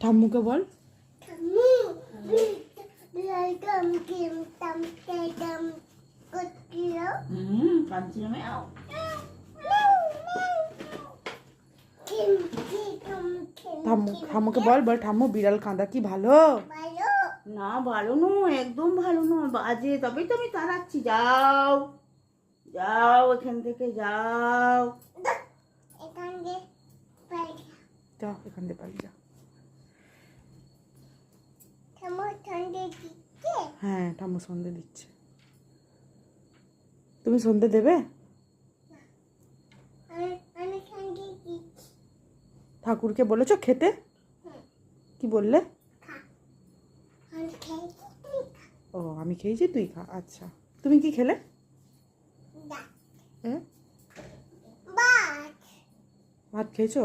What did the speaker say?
ঠাম্মুকে বল। কাঁদছি না ম্যাও। ঠাম্মুকে বল বল ঠাম্মু বিড়াল কাঁদা কি ভালো? না ভালো নয়, একদম ভালো নয়, বাজে। তবেই তো আমি তাড়াচ্ছি। যাও যাও, এখান থেকে যাও। যাও এখান থেকে পালিয়ে যাও। হ্যাঁ ঠাম্মু সন্ধে দিচ্ছে। তুমি সন্ধে দেবে? ঠাকুরকে বলেছো খেতে? কি বললে? ও আমি খেয়েছি তুই খা। আচ্ছা তুমি কি খেলে? ভাত খেয়েছো?